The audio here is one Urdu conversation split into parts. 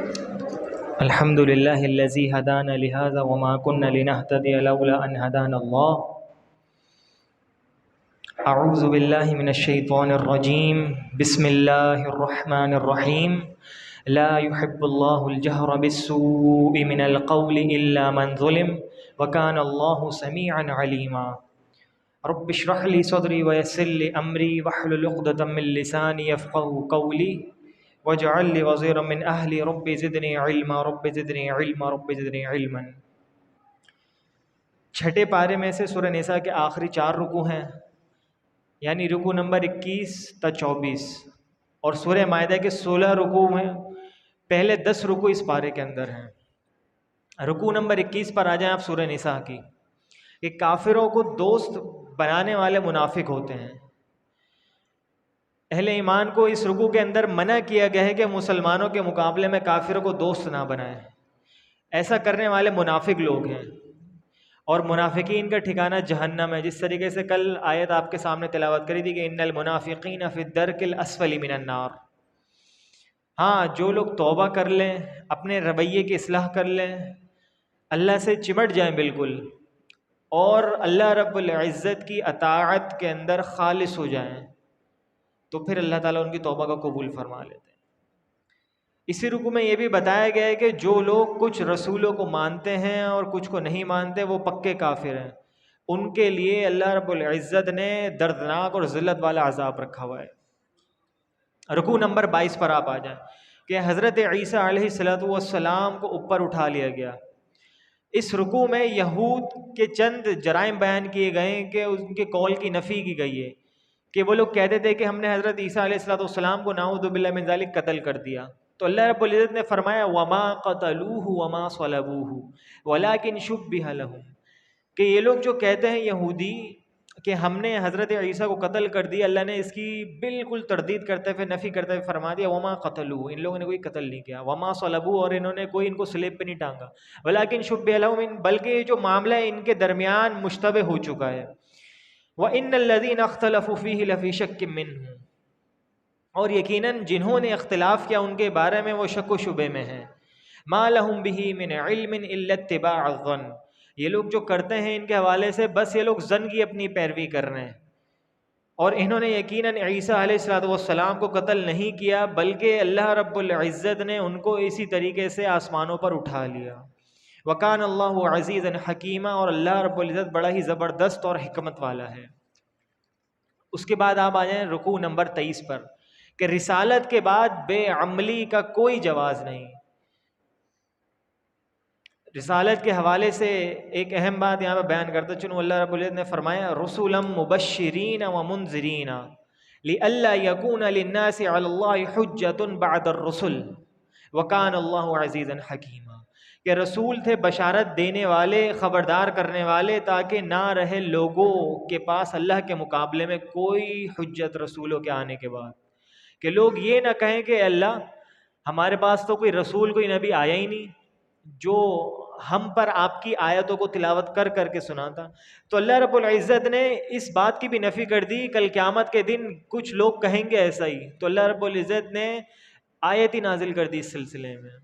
الحمد لله الذي هدانا لهذا وما كنا لنهتدي لولا أن هدانا الله. أعوذ بالله من الشيطان الرجيم. بسم الله الرحمن الرحيم. لا يحب الله الجهر بالسوء من القول إلا من ظلم وكان الله سميعا عليما. رب اشرح لي صدري ويسر لي أمري واحلل عقدة من لساني يفقهوا قولي وَاجْعَلْ لِي وَزِيرًا مِّنْ أَهْلِي رَبِّ زِدْنِي عِلْمًا رَبِّ زِدْنِي عِلْمًا رَبِّ زِدْنِي عِلْمًا. چھٹے پارے میں سے سورہ نساء کے آخری 4 رکوع ہیں، یعنی رکوع نمبر 21 تا 24، اور سورہ مائدہ کے 16 رکوع ہیں. پہلے 10 رکوع اس پارے کے اندر ہیں. رکوع نمبر 21 پر آ جائیں آپ سورہ نساء کی. کہ کافروں کو دوست بنانے والے منافق ہوتے ہیں. اہل ایمان کو اس رکوع کے اندر منع کیا گیا ہے کہ مسلمانوں کے مقابلے میں کافروں کو دوست نہ بنائیں. ایسا کرنے والے منافق لوگ ہیں، اور منافقین کا ٹھکانہ جہنم ہے. جس طریقے سے کل آیت آپ کے سامنے تلاوت کری تھی کہ ان المنافقین فی الدرک الاسفل من النار. ہاں، جو لوگ توبہ کر لیں، اپنے رویے کی اصلاح کر لیں، اللہ سے چمٹ جائیں بالکل، اور اللہ رب العزت کی اطاعت کے اندر خالص ہو جائیں، تو پھر اللہ تعالیٰ ان کی توبہ کو قبول فرما لیتے ہیں. اسی رکوع میں یہ بھی بتایا گیا ہے کہ جو لوگ کچھ رسولوں کو مانتے ہیں اور کچھ کو نہیں مانتے وہ پکے کافر ہیں. ان کے لیے اللہ رب العزت نے دردناک اور ذلت والا عذاب رکھا ہوا ہے. رکوع نمبر 22 پر آپ آ جائیں کہ حضرت عیسیٰ علیہ السلام کو اوپر اٹھا لیا گیا. اس رکوع میں یہود کے چند جرائم بیان کیے گئے ہیں کہ ان کے قول کی نفی کی گئی ہے کہ وہ لوگ کہتے تھے کہ ہم نے حضرت عیسیٰ علیہ السلام کو نعوذ باللہ من ذالک قتل کر دیا. تو اللہ رب العزت نے فرمایا وما قتلوہ وما صلبوہ ولکن شبہ لہم، کہ یہ لوگ جو کہتے ہیں یہودی کہ ہم نے حضرت عیسیٰ کو قتل کر دیا، اللہ نے اس کی بالکل تردید کرتے ہوئے نفی کرتے ہوئے فرما دیا وما قتلوہ، ان لوگوں نے کوئی قتل نہیں کیا، وما صلبوہ، اور انہوں نے کوئی ان کو صلیب پہ نہیں ٹانگا، ولکن شبہ لہم، بلکہ یہ جو معاملہ ہے ان کے درمیان مشتبہ ہو چکا ہے. وَإِنَّ الَّذِينَ اخْتَلَفُوا فِيهِ لَفِي شَكٍّ مِّنْهُ، اور یقیناً جنہوں نے اختلاف کیا ان کے بارے میں وہ شک و شبے میں ہیں. مَا لَهُمْ بِهِ مِنْ عِلْمٍ إِلَّا اتِّبَاعَ الظَّنِّ، یہ لوگ جو کرتے ہیں ان کے حوالے سے بس یہ لوگ ظن کی اپنی پیروی کر رہے ہیں. اور انہوں نے یقیناً عیسیٰ علیہ السلام کو قتل نہیں کیا، بلکہ اللہ رب العزت نے ان کو اسی طریقے سے آسمانوں پر اٹھا لیا. وَكَانَ اللَّهُ عَزِيزًا حَكِيمًا، اور اللہ رب العزت بڑا ہی زبردست اور حکمت والا ہے. اس کے بعد آپ آ جائیں رکوع نمبر 23 پر کہ رسالت کے بعد بے عملی کا کوئی جواز نہیں. رسالت کے حوالے سے ایک اہم بات یہاں پہ بیان کرتا چنوں. اللہ رب العزت نے فرمایا رسولا مبشرین ومنذرین لئلا یکون للناس علی اللہ حجۃ بعد الرسل وکان اللہ عزیزا حکیما، کہ رسول تھے بشارت دینے والے، خبردار کرنے والے، تاکہ نہ رہے لوگوں کے پاس اللہ کے مقابلے میں کوئی حجت رسولوں کے آنے کے بعد، کہ لوگ یہ نہ کہیں کہ اللہ ہمارے پاس تو کوئی رسول کوئی نبی آیا ہی نہیں جو ہم پر آپ کی آیتوں کو تلاوت کر کر کے سناتا. تو اللہ رب العزت نے اس بات کی بھی نفی کر دی. کل قیامت کے دن کچھ لوگ کہیں گے ایسا ہی، تو اللہ رب العزت نے آیت ہی نازل کر دی اس سلسلے میں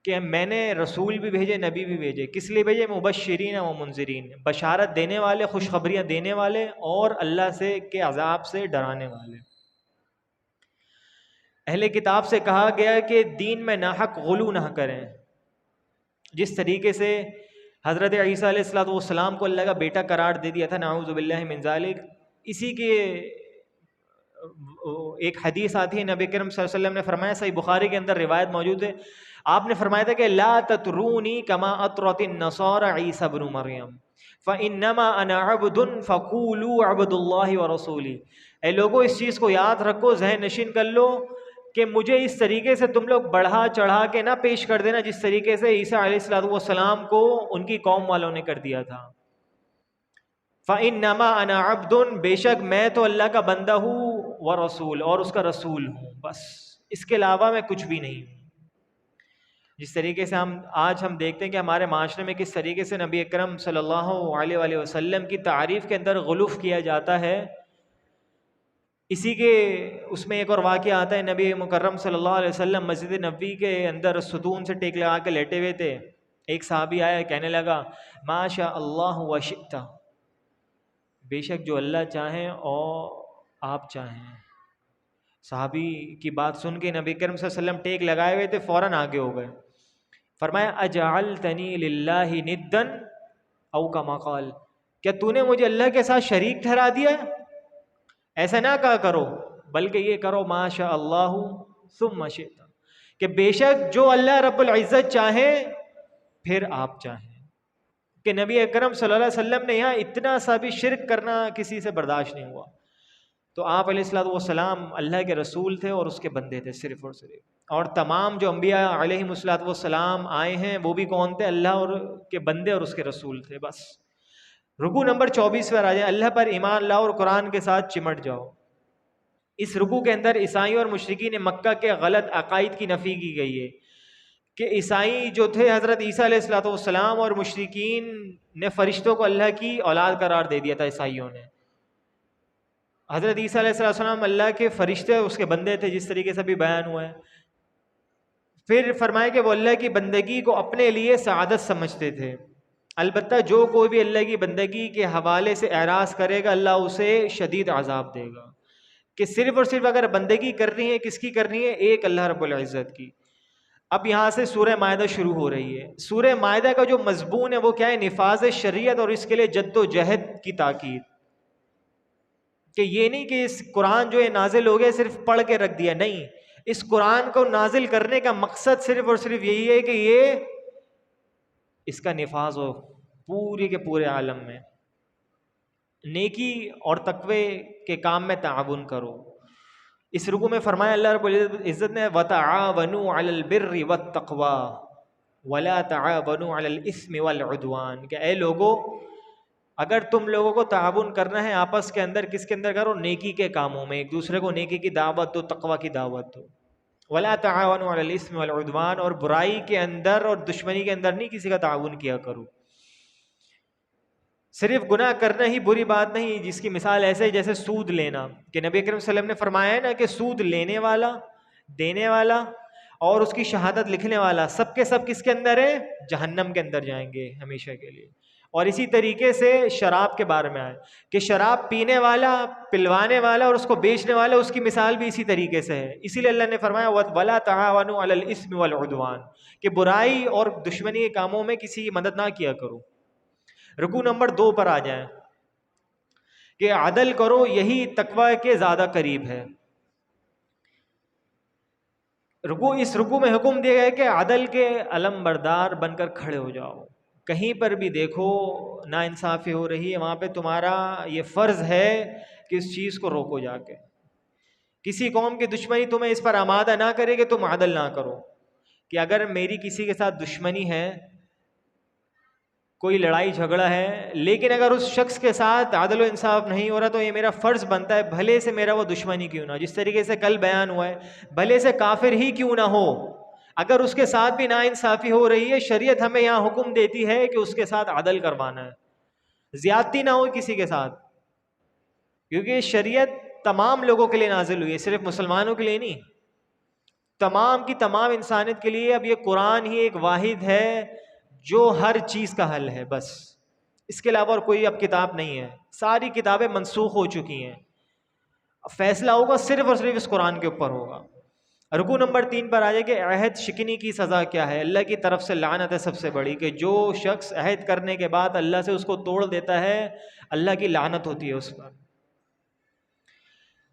کہ میں نے رسول بھی بھیجے، نبی بھی بھیجے. کس لیے بھیجے؟ مبشرین و منذرین، بشارت دینے والے، خوشخبریاں دینے والے، اور اللہ سے کے عذاب سے ڈرانے والے. اہل کتاب سے کہا گیا کہ دین میں ناحق غلو نہ کریں. جس طریقے سے حضرت عیسیٰ علیہ السلام کو اللہ کا بیٹا قرار دے دیا تھا، نعوذ باللہ من ذالک، اسی کے ایک حدیث آتی ہے، نبی کریم صلی اللہ علیہ وسلم نے فرمایا، صحیح بخاری کے اندر روایت موجود ہے، آپ نے فرمایا تھا کہ لا تطرونی کما اطرت النصارى عیسیٰ ابن مریم فانما انا عبد فقولوا عبد اللہ ورسولہ. اے لوگوں اس چیز کو یاد رکھو، ذہن نشین کر لو کہ مجھے اس طریقے سے تم لوگ بڑھا چڑھا کے نہ پیش کر دینا جس طریقے سے عیسیٰ علیہ السلام کو ان کی قوم والوں نے کر دیا تھا. فَإِنَّمَا أَنَا عَبْدٌ، بے شک میں تو اللہ کا بندہ ہوں، ورسول، اور اس کا رسول ہوں، بس اس کے علاوہ میں کچھ بھی نہیں ہوں. جس طریقے سے آج ہم دیکھتے ہیں کہ ہمارے معاشرے میں کس طریقے سے نبی اکرم صلی اللہ علیہ وسلم کی تعریف کے اندر غلوف کیا جاتا ہے، اسی کے اس میں ایک اور واقعہ آتا ہے، نبی مکرم صلی اللہ علیہ وسلم مسجد نبوی کے اندر ستون سے ٹیک لگا کے لیٹے ہوئے تھے. ایک صحابی آیا، کہنے لگا ما شاء اللہ و شئت، بے شک جو اللہ چاہیں اور آپ چاہیں. صحابی کی بات سن کے نبی کرم صلی اللہ علیہ وسلم ٹیک لگائے ہوئے تھے، فوراً آگے ہو گئے. فرمایا اجعلتنی للہ ندن او کما قال، کیا تو نے مجھے اللہ کے ساتھ شریک ٹھہرا دیا ہے؟ ایسا نہ کہا کرو، بلکہ یہ کرو ما شاء اللہ ثم شئت، کہ بے شک جو اللہ رب العزت چاہے پھر آپ چاہیں. کہ نبی اکرم صلی اللہ علیہ وسلم نے یہاں اتنا سا بھی شرک کرنا کسی سے برداشت نہیں ہوا. تو آپ علیہ الصلوۃ والسلام اللہ کے رسول تھے اور اس کے بندے تھے صرف اور صرف. اور تمام جو انبیاء علیہم الصلوۃ والسلام آئے ہیں وہ بھی کون تھے؟ اللہ اور کے بندے اور اس کے رسول تھے بس. رکوع نمبر 24 پر آ جائیں. اللہ پر ایمان لاؤ اور قرآن کے ساتھ چمٹ جاؤ. اس رکوع کے اندر عیسائیوں اور مشرکین مکہ کے غلط عقائد کی نفی کی گئی ہے کہ عیسائی جو تھے حضرت عیسیٰ علیہ الصلوۃ والسلام اور مشرکین نے فرشتوں کو اللہ کی اولاد قرار دے دیا تھا. عیسائیوں نے حضرت عیسیٰ علیہ السلام اللہ کے فرشتے اس کے بندے تھے، جس طریقے سے بھی بیان ہوا ہے. پھر فرمایا کہ وہ اللہ کی بندگی کو اپنے لیے سعادت سمجھتے تھے. البتہ جو کوئی بھی اللہ کی بندگی کے حوالے سے اعراض کرے گا اللہ اسے شدید عذاب دے گا. کہ صرف اور صرف اگر بندگی کرنی ہے، کس کی کرنی ہے؟ ایک اللہ رب العزت کی. اب یہاں سے سورہ مائدہ شروع ہو رہی ہے. سورہ مائدہ کا جو مضمون ہے وہ کیا ہے؟ نفاذ شریعت اور اس کے لیے جد و جہد کی تاکید. کہ یہ نہیں کہ اس قرآن جو ہے نازل ہو گیا صرف پڑھ کے رکھ دیا، نہیں، اس قرآن کو نازل کرنے کا مقصد صرف اور صرف یہی ہے کہ یہ اس کا نفاذ ہو پورے کے پورے عالم میں. نیکی اور تقوی کے کام میں تعاون کرو. اس رکوع میں فرمایا اللہ رب العزت نے وَتَعَاوَنُوا عَلَى الْبِرِّ وَالتَّقْوَى وَلَا تَعَاوَنُوا عَلَى الْإِثْمِ وَالْعُدْوَانِ، کہ اے لوگو اگر تم لوگوں کو تعاون کرنا ہے آپس کے اندر، کس کے اندر کرو؟ نیکی کے کاموں میں، ایک دوسرے کو نیکی کی دعوت دو، تقوی کی دعوت دو. وَلَا تَعَاوَنُوا عَلَى الْإِثْمِ وَالْعُدْوَانِ، اور برائی کے اندر اور دشمنی کے اندر نہیں کسی کا تعاون کیا کرو. صرف گناہ کرنا ہی بری بات نہیں، جس کی مثال ایسے جیسے سود لینا، کہ نبی اکرم صلی اللہ علیہ وسلم نے فرمایا ہے نا کہ سود لینے والا، دینے والا اور اس کی شہادت لکھنے والا سب کے سب کس کے اندر ہے؟ جہنم کے اندر جائیں گے ہمیشہ کے لیے. اور اسی طریقے سے شراب کے بارے میں آئے کہ شراب پینے والا، پلوانے والا اور اس کو بیچنے والا، اس کی مثال بھی اسی طریقے سے ہے. اسی لیے اللہ نے فرمایا وَلَا تَعَاوَنُوا عَلَى الْإِثْمِ وَالْعُدْوَانِ، کہ برائی اور دشمنی کے کاموں میں کسی کی مدد نہ کیا کرو. رکوع نمبر 2 پر آ جائیں کہ عدل کرو، یہی تقوی کے زیادہ قریب ہے. اس رکوع میں حکم دیا گیا ہے کہ عدل کے علم بردار بن کر کھڑے ہو جاؤ. کہیں پر بھی دیکھو ناانصافی ہو رہی ہے، وہاں پہ تمہارا یہ فرض ہے کہ اس چیز کو روکو جا کے. کسی قوم کی دشمنی تمہیں اس پر آمادہ نہ کرے کہ تم عدل نہ کرو. کہ اگر میری کسی کے ساتھ دشمنی ہے، کوئی لڑائی جھگڑا ہے، لیکن اگر اس شخص کے ساتھ عدل و انصاف نہیں ہو رہا تو یہ میرا فرض بنتا ہے، بھلے سے میرا وہ دشمنی کیوں نہ، جس طریقے سے کل بیان ہوا ہے، بھلے سے کافر ہی کیوں نہ ہو، اگر اس کے ساتھ بھی ناانصافی ہو رہی ہے، شریعت ہمیں یہاں حکم دیتی ہے کہ اس کے ساتھ عدل کروانا ہے، زیادتی نہ ہو کسی کے ساتھ. کیونکہ شریعت تمام لوگوں کے لیے نازل ہوئی ہے، صرف مسلمانوں کے لیے نہیں، تمام کی تمام انسانیت کے لیے. اب یہ قرآن ہی ایک واحد ہے جو ہر چیز کا حل ہے، بس اس کے علاوہ اور کوئی اب کتاب نہیں ہے. ساری کتابیں منسوخ ہو چکی ہیں، فیصلہ ہوگا صرف اور صرف اس قرآن کے اوپر ہوگا. رکوع نمبر 3 پر آ جائے کہ عہد شکنی کی سزا کیا ہے. اللہ کی طرف سے لعنت ہے سب سے بڑی، کہ جو شخص عہد کرنے کے بعد اللہ سے اس کو توڑ دیتا ہے، اللہ کی لعنت ہوتی ہے اس پر.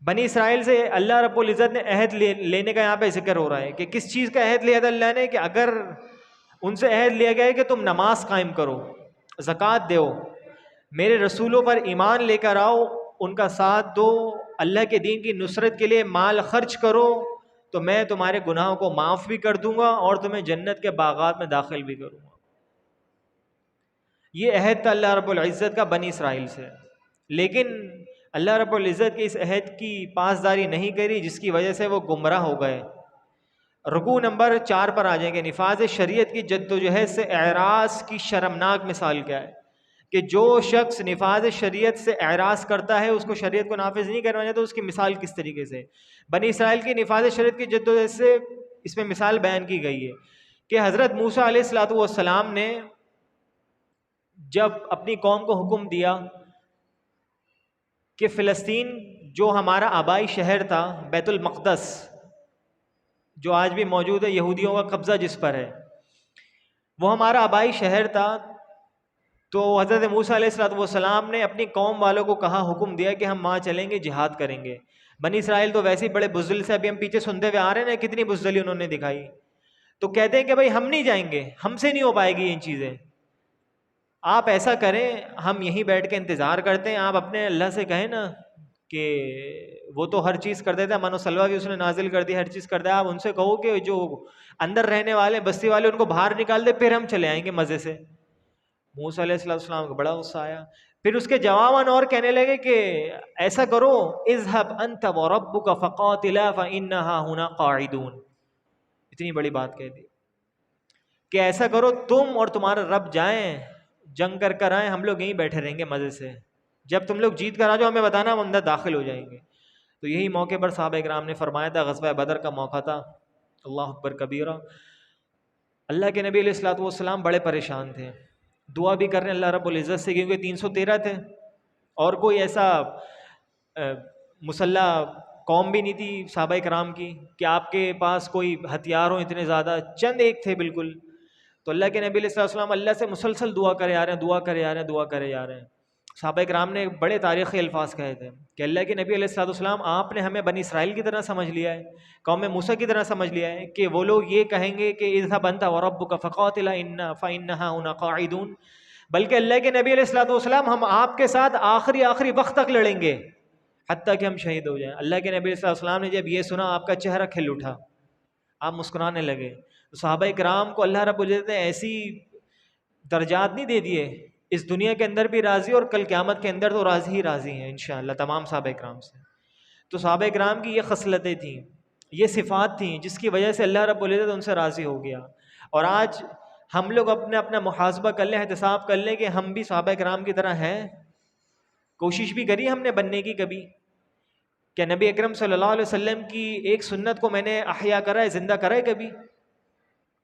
بنی اسرائیل سے اللہ رب العزت نے عہد لینے کا یہاں پہ ذکر ہو رہا ہے کہ کس چیز کا عہد لیا تھا اللہ نے، کہ اگر ان سے عہد لیا گیا ہے کہ تم نماز قائم کرو، زکوٰۃ دو، میرے رسولوں پر ایمان لے کر آؤ، ان کا ساتھ دو، اللہ کے دین کی نصرت کے لیے مال خرچ کرو، تو میں تمہارے گناہوں کو معاف بھی کر دوں گا اور تمہیں جنت کے باغات میں داخل بھی کروں گا. یہ عہد تھا اللہ رب العزت کا بنی اسرائیل سے. لیکن اللہ رب العزت کی اس عہد کی پاسداری نہیں کری، جس کی وجہ سے وہ گمراہ ہو گئے. رکوع نمبر 4 پر آ جائیں گے. نفاذ شریعت کی جد و جہد سے اعراض کی شرمناک مثال کیا ہے. کہ جو شخص نفاذ شریعت سے اعراض کرتا ہے اس کو شریعت کو نافذ نہیں کرنا چاہتا، اس کی مثال کس طریقے سے بنی اسرائیل کی نفاذ شریعت کی جدوجہد سے اس میں مثال بیان کی گئی ہے کہ حضرت موسیٰ علیہ الصلوۃ والسلام نے جب اپنی قوم کو حکم دیا کہ فلسطین جو ہمارا آبائی شہر تھا، بیت المقدس جو آج بھی موجود ہے، یہودیوں کا قبضہ جس پر ہے، وہ ہمارا آبائی شہر تھا، تو حضرت موسیٰ علیہ الصلوۃ والسلام نے اپنی قوم والوں کو کہا، حکم دیا کہ ہم وہاں چلیں گے، جہاد کریں گے۔ بنی اسرائیل تو ویسے ہی بڑے بزدل سے، ابھی ہم پیچھے سنتے ہوئے آ رہے ہیں نا کتنی بزدلی انہوں نے دکھائی، تو کہتے ہیں کہ بھائی ہم نہیں جائیں گے، ہم سے نہیں ہو پائے گی ان چیزیں، آپ ایسا کریں ہم یہیں بیٹھ کے انتظار کرتے ہیں، آپ اپنے اللہ سے کہیں نا کہ وہ تو ہر چیز کر دیتا ہے، من و سلوہ بھی اس نے نازل کر دی، ہر چیز کر دیا، آپ ان سے کہو کہ جو اندر رہنے والے بستی والے ان کو باہر نکال دے، پھر ہم چلے آئیں گے مزے سے۔ موسیٰ علیہ السلام کو بڑا غصہ آیا، پھر اس کے جواباً اور کہنے لگے کہ ایسا کرو، اذهب انت وربك فقاتلا فانها هنا قاعدون، اتنی بڑی بات کہہ دی کہ ایسا کرو تم اور تمہارا رب جائیں، جنگ کر کر آئیں، ہم لوگ یہیں بیٹھے رہیں گے مزے سے، جب تم لوگ جیت کر آ جاؤ ہمیں بتانا، ہم اندر داخل ہو جائیں گے۔ تو یہی موقع پر صحابہ کرام نے فرمایا تھا، غزوہ بدر کا موقع تھا، اللہ اکبر کبیرہ، اللہ کے نبی علیہ الصلوۃ والسلام بڑے پریشان تھے، دعا بھی کر رہے ہیں اللہ رب العزت سے، کیونکہ 313 تھے اور کوئی ایسا مسلح قوم بھی نہیں تھی صحابہ کرام کی کہ آپ کے پاس کوئی ہتھیار ہوں اتنے زیادہ، چند ایک تھے بالکل۔ تو اللہ کے نبی علیہ الصلوۃ والسلام اللہ سے مسلسل دعا کرے آ رہے ہیں، دعا کرے آ رہے ہیں، دعا کرے آ رہے ہیں۔ صحابہ کرام نے بڑے تاریخی الفاظ کہے تھے کہ اللہ کے نبی علیہ الصلوۃ والسلام آپ نے ہمیں بنی اسرائیل کی طرح سمجھ لیا ہے، قوم موسیٰ کی طرح سمجھ لیا ہے کہ وہ لوگ یہ کہیں گے کہ اذهب انت وربك فقاتلا فانها هنا قاعدون، بلکہ اللہ کے نبی علیہ الصلوۃ والسلام ہم آپ کے ساتھ آخری وقت تک لڑیں گے حتیٰ کہ ہم شہید ہو جائیں۔ اللہ کے نبی علیہ الصلوۃ والسلام نے جب یہ سنا آپ کا چہرہ کھل اٹھا، آپ مسکرانے لگے۔ صحابہ کرام کو اللہ رب العزت نے ایسی درجات نہیں دے دیے، اس دنیا کے اندر بھی راضی اور کل قیامت کے اندر تو راضی ہی راضی ہیں انشاءاللہ تمام صحابہ کرام سے۔ تو صحابہ کرام کی یہ خصلتیں تھیں، یہ صفات تھیں جس کی وجہ سے اللہ رب العزت ان سے راضی ہو گیا۔ اور آج ہم لوگ اپنا محاسبہ کر لیں، احتساب کر لیں کہ ہم بھی صحابہ کرام کی طرح ہیں، کوشش بھی کری ہم نے بننے کی کبھی؟ کہ نبی اکرم صلی اللہ علیہ وسلم کی ایک سنت کو میں نے احیا کرا ہے، زندہ کرا ہے کبھی؟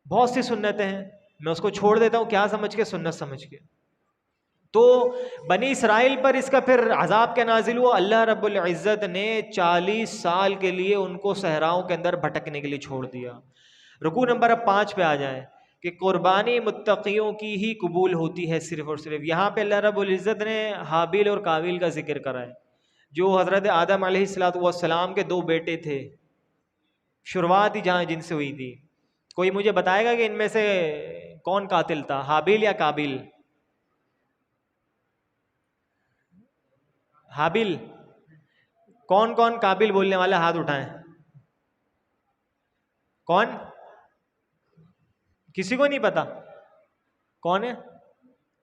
بہت سی سنتیں ہیں، میں اس کو چھوڑ دیتا ہوں کیا سمجھ کے؟ سنت سمجھ کے۔ تو بنی اسرائیل پر اس کا پھر عذاب کیا نازل ہوا؟ اللہ رب العزت نے 40 سال کے لیے ان کو صحراؤں کے اندر بھٹکنے کے لیے چھوڑ دیا۔ رکوع نمبر اب 5 پہ آ جائیں کہ قربانی متقیوں کی ہی قبول ہوتی ہے صرف اور صرف۔ یہاں پہ اللہ رب العزت نے حابیل اور قابیل کا ذکر کرا ہے، جو حضرت آدم علیہ الصلوۃ والسلام کے 2 بیٹے تھے، شروعات ہی جن سے ہوئی تھی۔ کوئی مجھے بتائے گا کہ ان میں سے کون قاتل تھا، حابیل یا قابیل؟ حابیل۔ کون قابل بولنے والا ہاتھ اٹھائیں؟ کون؟ کسی کو نہیں پتا کون ہے؟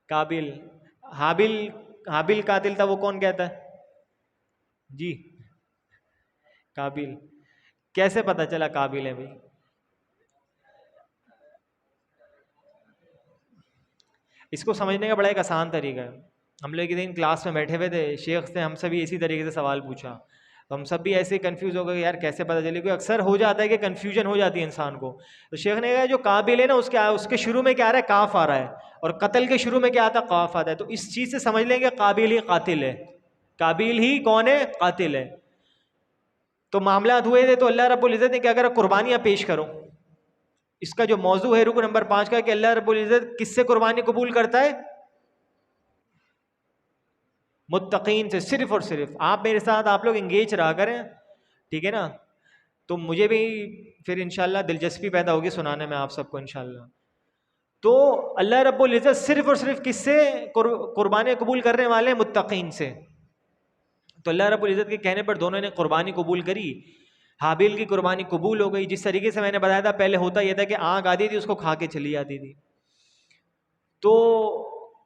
قابل۔ حابیل قاتل تھا، وہ کون کہتا ہے؟ جی قابل۔ کیسے پتا چلا قابل ہے بھائی؟ اس کو سمجھنے کا بڑا ایک آسان طریقہ ہے۔ ہم لوگ ایک دن کلاس میں بیٹھے ہوئے تھے، شیخ سے ہم سبھی اسی طریقے سے سوال پوچھا، تو ہم سب بھی ایسے کنفیوز ہو گئے کہ یار کیسے پتہ چلے، کیونکہ اکثر ہو جاتا ہے کہ کنفیوژن ہو جاتی ہے انسان کو۔ تو شیخ نے کہا جو قابل ہے نا اس کے شروع میں کیا آ رہا ہے؟ کاف آ رہا ہے، اور قتل کے شروع میں کیا آتا ہے؟ قاف آتا ہے۔ تو اس چیز سے سمجھ لیں کہ قابل ہی قاتل ہے، قابل ہی کون ہے؟ قاتل ہے۔ تو معاملات ہوئے تھے، تو اللہ رب العزت نے کیا کرا؟ قربانیاں پیش کرو۔ اس کا جو موضوع ہے رکو نمبر 5 کا کہ اللہ رب العزت کس سے قربانی قبول کرتا ہے؟ متقین سے، صرف اور صرف۔ آپ میرے ساتھ آپ لوگ انگیج رہا کریں، ٹھیک ہے نا؟ تو مجھے بھی پھر انشاءاللہ دلچسپی پیدا ہوگی سنانے میں آپ سب کو انشاءاللہ۔ تو اللہ رب العزت صرف اور صرف کس سے قربانی قبول کرنے والے ہیں؟ متقین سے۔ تو اللہ رب العزت کے کہنے پر دونوں نے قربانی قبول کری۔ حابیل کی قربانی قبول ہو گئی، جس طریقے سے میں نے بتایا تھا پہلے ہوتا یہ تھا کہ آگ آتی تھی اس کو کھا کے چلی جاتی تھی۔ تو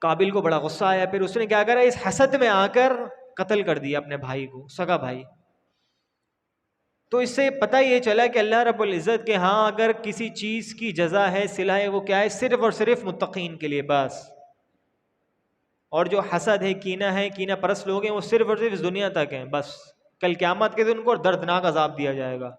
قابل کو بڑا غصہ آیا، پھر اس نے کیا کرا؟ اس حسد میں آ کر قتل کر دیا اپنے بھائی کو، سگا بھائی۔ تو اس سے پتہ یہ چلا کہ اللہ رب العزت کے ہاں اگر کسی چیز کی جزا ہے، صلہ ہے، وہ کیا ہے؟ صرف اور صرف متقین کے لیے بس۔ اور جو حسد ہے، کینہ پرست لوگ ہیں، وہ صرف اور صرف اس دنیا تک ہیں بس. کل قیامت کے دن ان کو دردناک عذاب دیا جائے گا.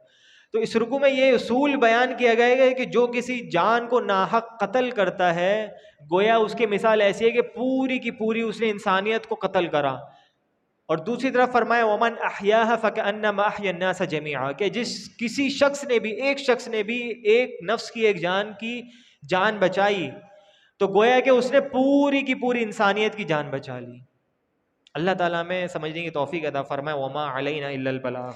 تو اس رکوع میں یہ اصول بیان کیا گیا ہے کہ جو کسی جان کو ناحق قتل کرتا ہے، گویا اس کی مثال ایسی ہے کہ پوری کی پوری اس نے انسانیت کو قتل کرا. اور دوسری طرف فرمایا ومن احیاها فکأنما احیا الناس جميعا، کہ جس کسی شخص نے بھی، ایک شخص نے بھی ایک نفس کی، ایک جان کی جان بچائی تو گویا کہ اس نے پوری کی پوری انسانیت کی جان بچا لی. اللہ تعالیٰ میں سمجھنے کی توفیق عطا فرمائے. وما علینا الا البلاغ.